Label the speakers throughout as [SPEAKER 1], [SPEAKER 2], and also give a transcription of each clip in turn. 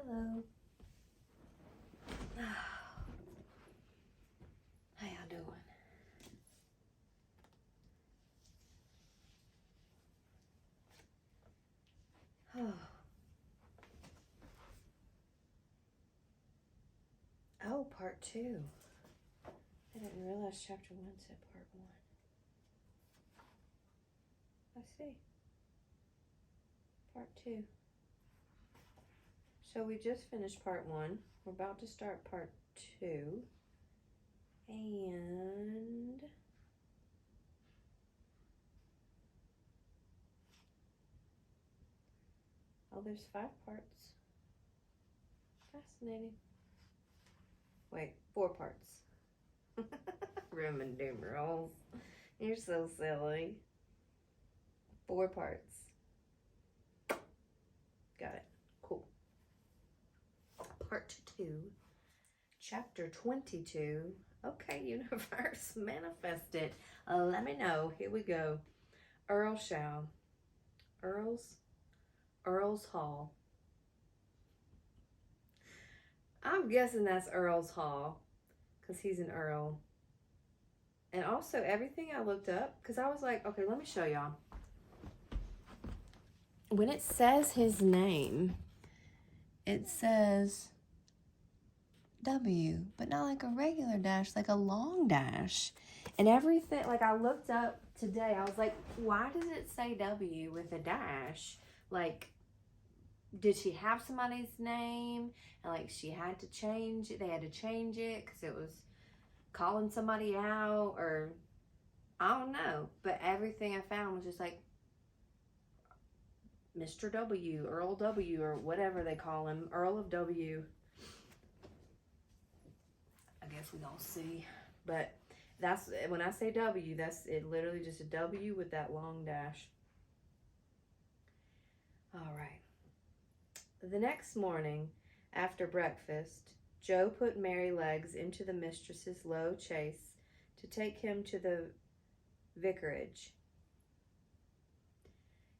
[SPEAKER 1] Hello. How y'all doing? Oh, part 2. I didn't realize chapter 1 said part 1. I see. Part 2. So we just finished part 1. We're about to start part 2. And oh, there's 5 parts. Fascinating. Wait, 4 parts. Roman numerals. You're so silly. 4 parts. Got it. Cool. Part 2. Chapter 22. Okay, universe, manifest it. Let me know. Here we go. Earl's Hall. I'm guessing that's Earl's Hall because he's an Earl. And also everything I looked up, because I was like, okay, let me show y'all. When it says his name, it says W, but not like a regular dash, like a long dash. And everything, like I looked up today, I was like, why does it say W with a dash? Like, did she have somebody's name? And like she had to change it, they had to change it because it was calling somebody out, or I don't know. But everything I found was just like Mr. W, Earl W, or whatever they call him, Earl of W. I guess we don't see, but that's when I say W, that's it, literally just a W with that long dash. All right. The next morning, after breakfast, Joe put Merrylegs into the mistress's low chaise to take him to the vicarage.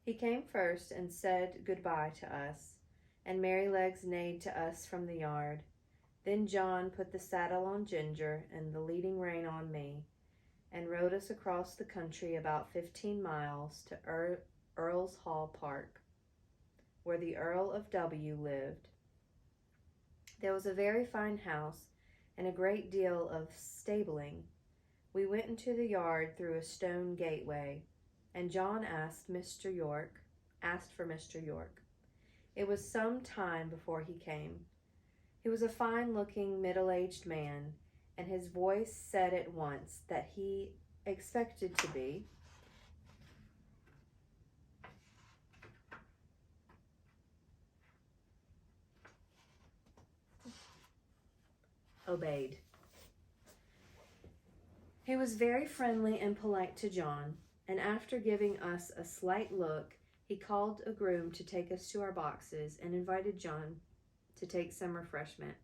[SPEAKER 1] He came first and said good-bye to us, and Merrylegs neighed to us from the yard. Then John put the saddle on Ginger and the leading rein on me, and rode us across the country about 15 miles to Earl's Hall Park, where the Earl of W lived. There was a very fine house and a great deal of stabling. We went into the yard through a stone gateway, and John asked for Mr. York. It was some time before he came. He was a fine-looking, middle-aged man, and his voice said at once that he expected to be obeyed. He was very friendly and polite to John, and after giving us a slight look, he called a groom to take us to our boxes and invited John to take some refreshment.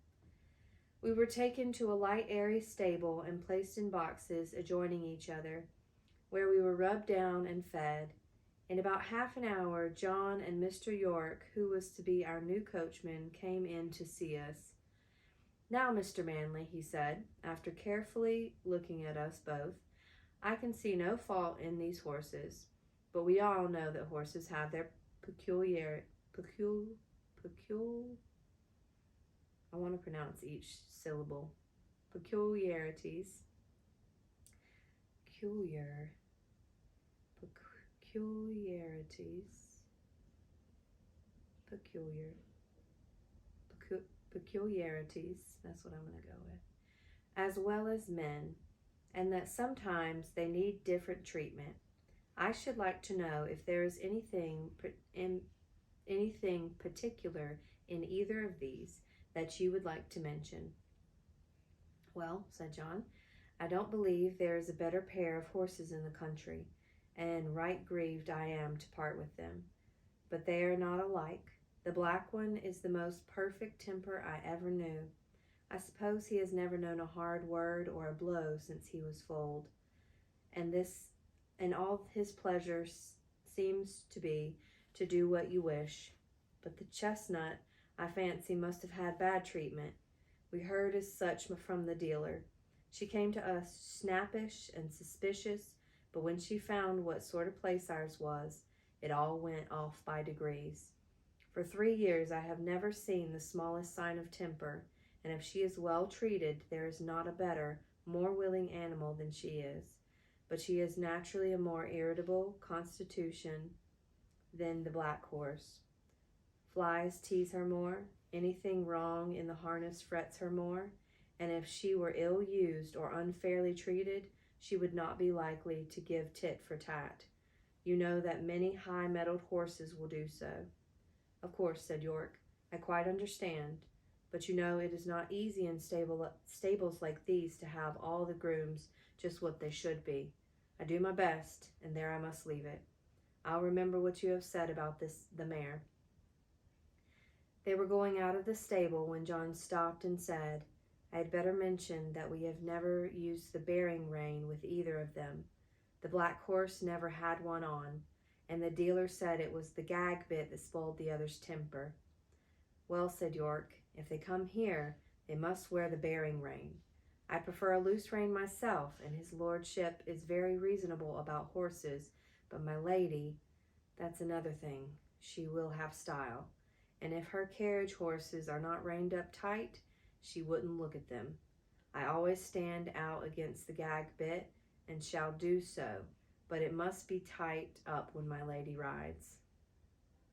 [SPEAKER 1] We were taken to a light, airy stable and placed in boxes adjoining each other, where we were rubbed down and fed. In about half an hour, John and Mr. York, who was to be our new coachman, came in to see us. Now, Mr. Manley, he said, after carefully looking at us both, I can see no fault in these horses, but we all know that horses have their I want to pronounce each syllable. Peculiarities. Peculiarities, that's what I'm going to go with, as well as men, and that sometimes they need different treatment. I should like to know if there is anything particular in either of these that you would like to mention. Well, said John, I don't believe there is a better pair of horses in the country, and right grieved I am to part with them. But they are not alike. The black one is the most perfect temper I ever knew. I suppose he has never known a hard word or a blow since he was foaled, and all his pleasure seems to be to do what you wish. But the chestnut, I fancy must have had bad treatment. We heard as such from the dealer. She came to us snappish and suspicious, but when she found what sort of place ours was, it all went off by degrees. For 3 years I have never seen the smallest sign of temper, and if she is well treated, there is not a better, more willing animal than she is. But she is naturally a more irritable constitution than the black horse. Flies tease her more, anything wrong in the harness frets her more, and if she were ill used or unfairly treated, she would not be likely to give tit for tat. You know that many high-mettled horses will do so. Of course, said York, I quite understand, but you know it is not easy in stables like these to have all the grooms just what they should be. I do my best, and there I must leave it. I'll remember what you have said about the mare. They were going out of the stable when John stopped and said, I had better mention that we have never used the bearing rein with either of them. The black horse never had one on, and the dealer said it was the gag bit that spoiled the other's temper. Well, said York, if they come here, they must wear the bearing rein. I prefer a loose rein myself, and his lordship is very reasonable about horses, but my lady, that's another thing. She will have style, and if her carriage horses are not reined up tight, she wouldn't look at them. I always stand out against the gag bit, and shall do so, but it must be tight up when my lady rides.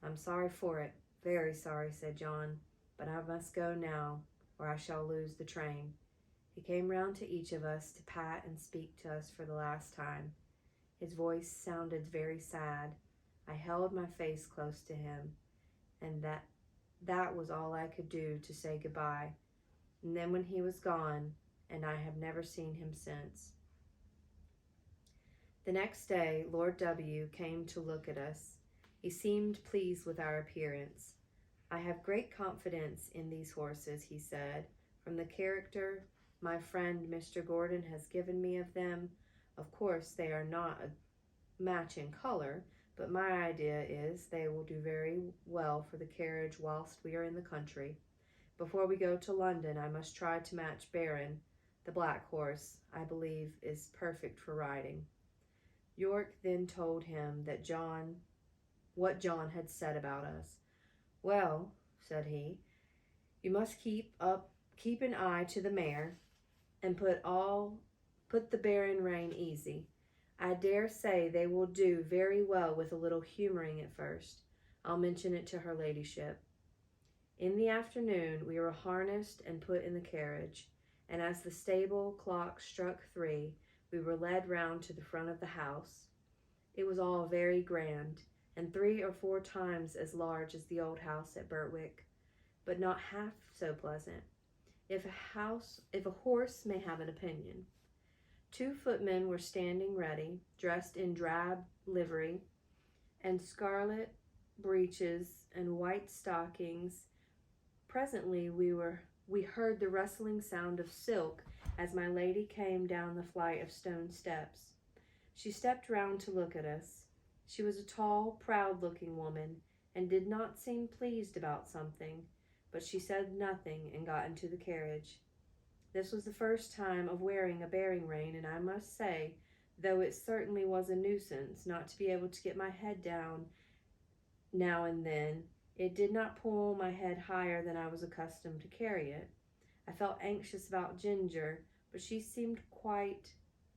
[SPEAKER 1] I'm sorry for it, very sorry, said John, but I must go now, or I shall lose the train. He came round to each of us to pat and speak to us for the last time. His voice sounded very sad. I held my face close to him, and that was all I could do to say goodbye. And then when he was gone, and I have never seen him since. The next day, Lord W. came to look at us. He seemed pleased with our appearance. I have great confidence in these horses, he said, from the character my friend Mr. Gordon has given me of them. Of course, they are not a match in color, but my idea is they will do very well for the carriage whilst we are in the country. Before we go to London, I must try to match Baron. The black horse, I believe, is perfect for riding. York then told him that what John had said about us. Well, said he, you must keep an eye to the mare, and put the bearing rein easy. I dare say they will do very well with a little humouring at first. I'll mention it to her ladyship. In the afternoon we were harnessed and put in the carriage, and as the stable clock struck 3, we were led round to the front of the house. It was all very grand, and 3 or 4 times as large as the old house at Birtwick, but not half so pleasant, if a horse may have an opinion. 2 footmen were standing ready, dressed in drab livery, and scarlet breeches and white stockings. Presently we heard the rustling sound of silk as my lady came down the flight of stone steps. She stepped round to look at us. She was a tall, proud-looking woman, and did not seem pleased about something, but she said nothing and got into the carriage. This was the first time of wearing a bearing rein, and I must say, though it certainly was a nuisance not to be able to get my head down now and then, it did not pull my head higher than I was accustomed to carry it. I felt anxious about Ginger, but she seemed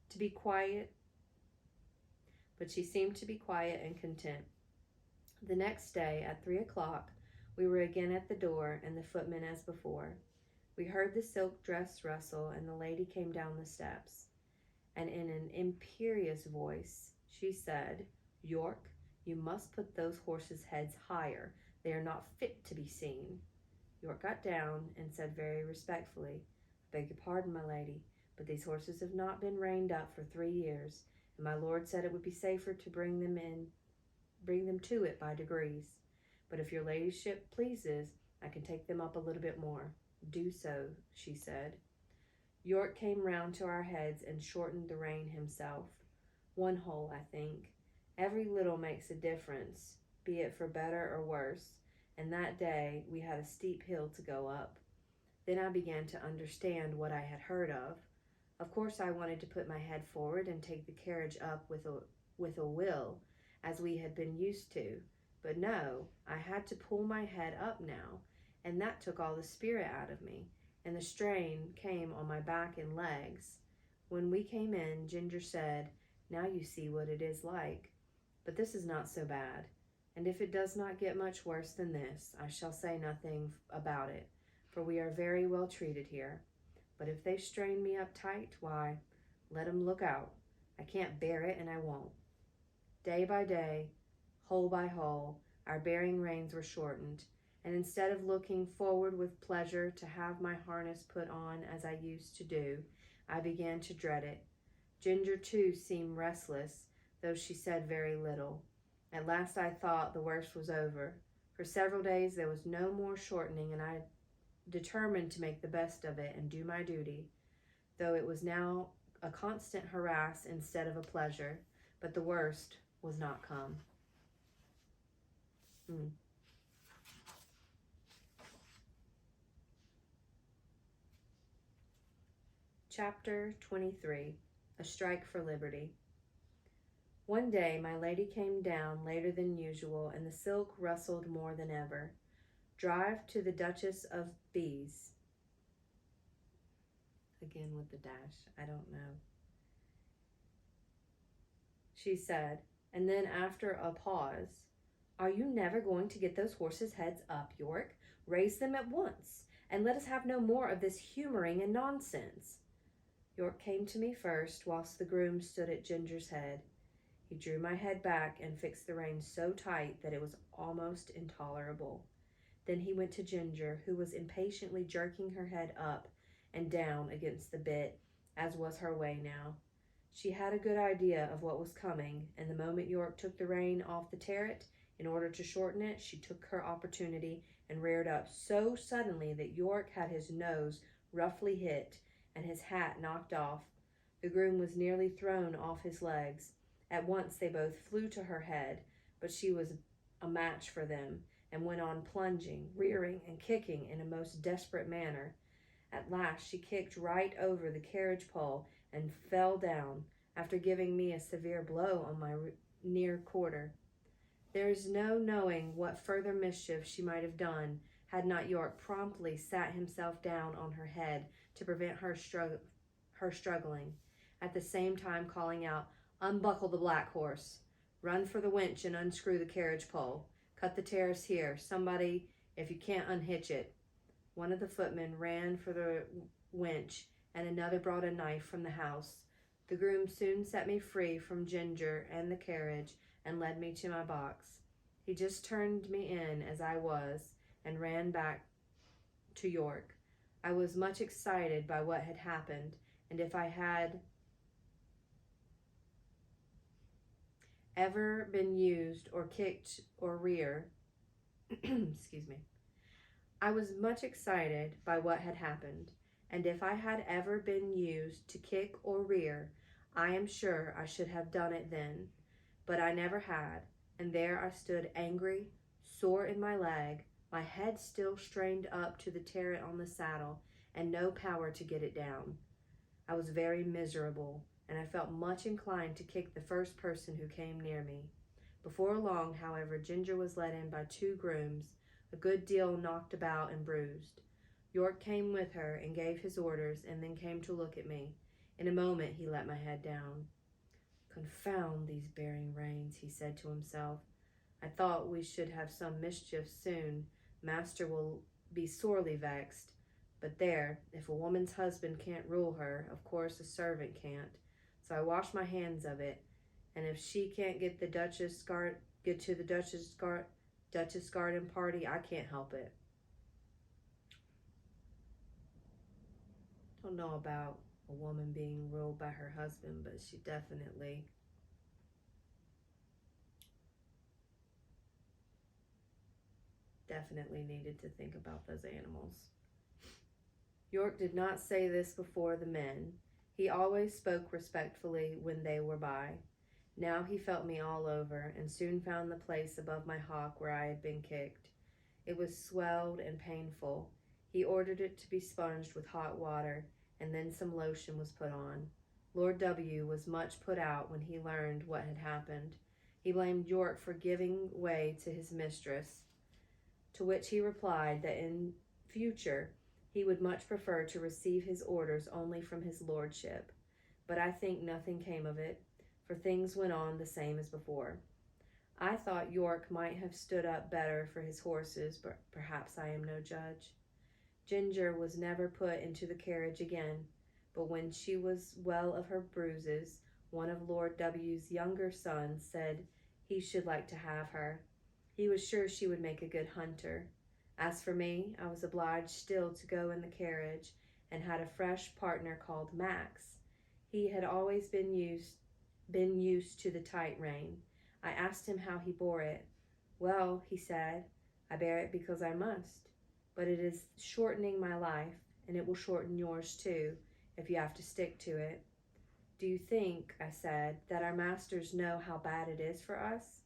[SPEAKER 1] to be quiet and content. The next day, at 3 o'clock, we were again at the door, and the footman as before. We heard the silk dress rustle, and the lady came down the steps, and in an imperious voice she said, York, you must put those horses' heads higher. They are not fit to be seen. York got down and said very respectfully, I beg your pardon, my lady, but these horses have not been reined up for 3 years, and my lord said it would be safer to bring them to it by degrees. But if your ladyship pleases, I can take them up a little bit more. Do so, she said. York came round to our heads and shortened the rein himself. 1 hole, I think. Every little makes a difference, be it for better or worse, and that day we had a steep hill to go up. Then I began to understand what I had heard of. Of course, I wanted to put my head forward and take the carriage up with a will, as we had been used to. But no, I had to pull my head up now, and that took all the spirit out of me, and the strain came on my back and legs. When we came in, Ginger said, "Now you see what it is like. But this is not so bad, and if it does not get much worse than this, I shall say nothing about it, for we are very well treated here. But if they strain me up tight, why, let 'em look out. I can't bear it, and I won't." Day by day, hole by hole, our bearing reins were shortened, and instead of looking forward with pleasure to have my harness put on as I used to do, I began to dread it. Ginger, too, seemed restless, though she said very little. At last I thought the worst was over. For several days there was no more shortening, and I determined to make the best of it and do my duty, though it was now a constant harass instead of a pleasure. But the worst was not come. Chapter 23. A Strike for Liberty. One day my lady came down later than usual, and the silk rustled more than ever. "Drive to the Duchess of B's." Again with the dash, I don't know. She said, and then after a pause, "Are you never going to get those horses' heads up, York? Raise them at once, and let us have no more of this humoring and nonsense." York came to me first, whilst the groom stood at Ginger's head. He drew my head back and fixed the reins so tight that it was almost intolerable. Then he went to Ginger, who was impatiently jerking her head up and down against the bit, as was her way now. She had a good idea of what was coming, and the moment York took the rein off the terret, in order to shorten it, she took her opportunity and reared up so suddenly that York had his nose roughly hit and his hat knocked off. The groom was nearly thrown off his legs. At once they both flew to her head, but she was a match for them, and went on plunging, rearing, and kicking in a most desperate manner. At last she kicked right over the carriage pole and fell down, after giving me a severe blow on my near quarter. There is no knowing what further mischief she might have done, had not York promptly sat himself down on her head to prevent her struggling, at the same time calling out, "Unbuckle the black horse. Run for the winch and unscrew the carriage pole. Cut the terrace here. Somebody, if you can't unhitch it." One of the footmen ran for the winch, and another brought a knife from the house. The groom soon set me free from Ginger and the carriage, and led me to my box. He just turned me in as I was, and ran back to York. I was much excited by what had happened, and if I had ever been used or kicked or rear, I was much excited by what had happened, and if I had ever been used to kick or rear, I am sure I should have done it then. But I never had, and there I stood angry, sore in my leg, my head still strained up to the terret on the saddle, and no power to get it down. I was very miserable, and I felt much inclined to kick the first person who came near me. Before long, however, Ginger was led in by two grooms, a good deal knocked about and bruised. York came with her and gave his orders, and then came to look at me. In a moment he let my head down. "Confound these bearing reins," he said to himself. "I thought we should have some mischief soon. Master will be sorely vexed. But there, if a woman's husband can't rule her, of course a servant can't. So I wash my hands of it, and if she can't get to the Duchess garden party, I can't help it." Don't know about a woman being ruled by her husband, but she definitely needed to think about those animals. York did not say this before the men. He always spoke respectfully when they were by. Now he felt me all over, and soon found the place above my hock where I had been kicked. It was swelled and painful. He ordered it to be sponged with hot water, and then some lotion was put on. Lord W. was much put out when he learned what had happened. He blamed York for giving way to his mistress, to which he replied that in future he would much prefer to receive his orders only from his lordship. But I think nothing came of it, for things went on the same as before. I thought York might have stood up better for his horses, but perhaps I am no judge. Ginger was never put into the carriage again, but when she was well of her bruises, one of Lord W.'s younger sons said he should like to have her. He was sure she would make a good hunter. As for me, I was obliged still to go in the carriage, and had a fresh partner called Max. He had always been used to the tight rein. I asked him how he bore it. Well, he said, I bear it because I must, but it is shortening my life, and it will shorten yours too, if you have to stick to it. Do you think, I said, that our masters know how bad it is for us?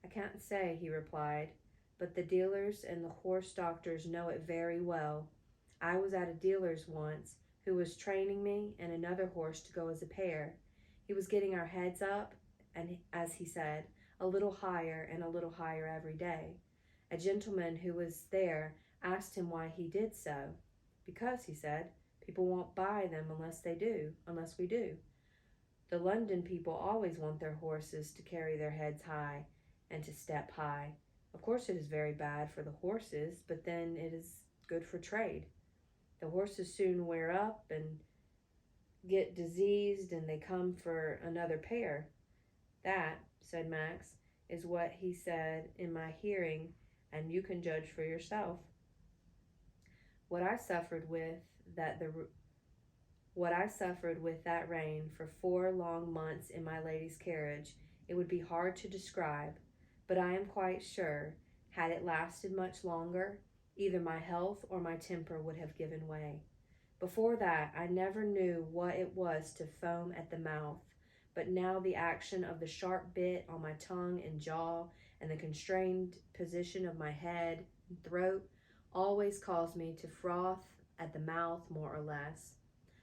[SPEAKER 1] I can't say, he replied, but the dealers and the horse doctors know it very well. I was at a dealer's once, who was training me and another horse to go as a pair. He was getting our heads up, and as he said, a little higher and a little higher every day. A gentleman who was there asked him why he did so. Because, he said, people won't buy them unless we do. The London people always want their horses to carry their heads high and to step high. Of course it is very bad for the horses, but then it is good for trade. The horses soon wear up and get diseased, and they come for another pair. That, said Max, is what he said in my hearing, and you can judge for yourself. What I suffered with that rein for 4 long months in my lady's carriage, it would be hard to describe, but I am quite sure, had it lasted much longer, either my health or my temper would have given way. Before that, I never knew what it was to foam at the mouth, but now the action of the sharp bit on my tongue and jaw, and the constrained position of my head and throat, always cause me to froth at the mouth more or less.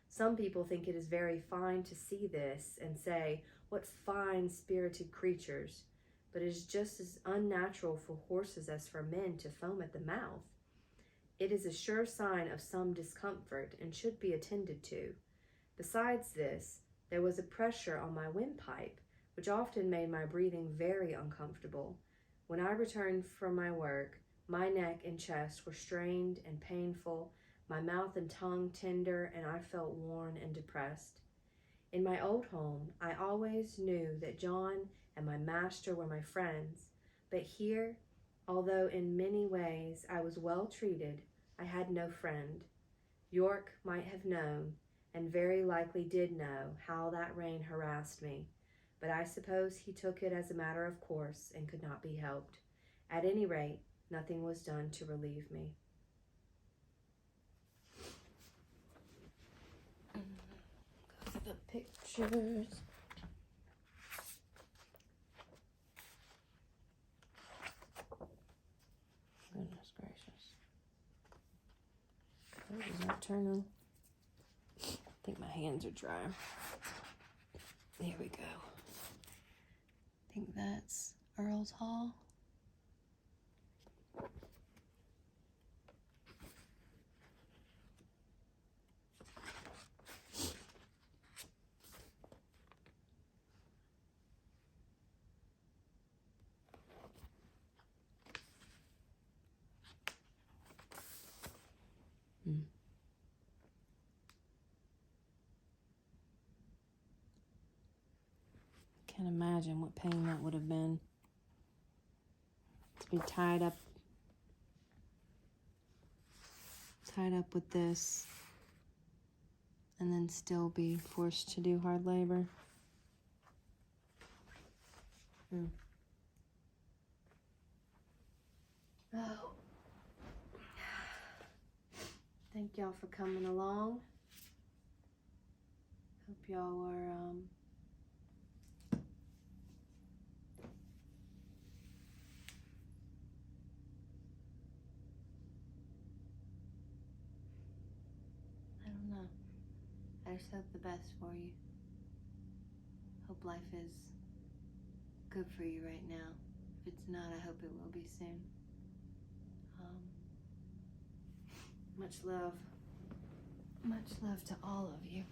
[SPEAKER 1] Some people think it is very fine to see this, and say, what fine-spirited creatures, but it is just as unnatural for horses as for men to foam at the mouth. It is a sure sign of some discomfort, and should be attended to. Besides this, there was a pressure on my windpipe, which often made my breathing very uncomfortable. When I returned from my work, my neck and chest were strained and painful, my mouth and tongue tender, and I felt worn and depressed. In my old home, I always knew that John and my master were my friends, but here, although in many ways I was well treated, I had no friend. York might have known, and very likely did know, how that rein harassed me, but I suppose he took it as a matter of course and could not be helped. At any rate, nothing was done to relieve me. Go to the pictures. Goodness gracious. Oh, is that turning? I think my hands are dry. There we go. I think that's Earl's Hall. Can't imagine what pain that would have been to be tied up with this and then still be forced to do hard labor. Oh. Thank y'all for coming along. Hope y'all were I just hope the best for you. Hope life is good for you right now. If it's not, I hope it will be soon. Much love. Much love to all of you.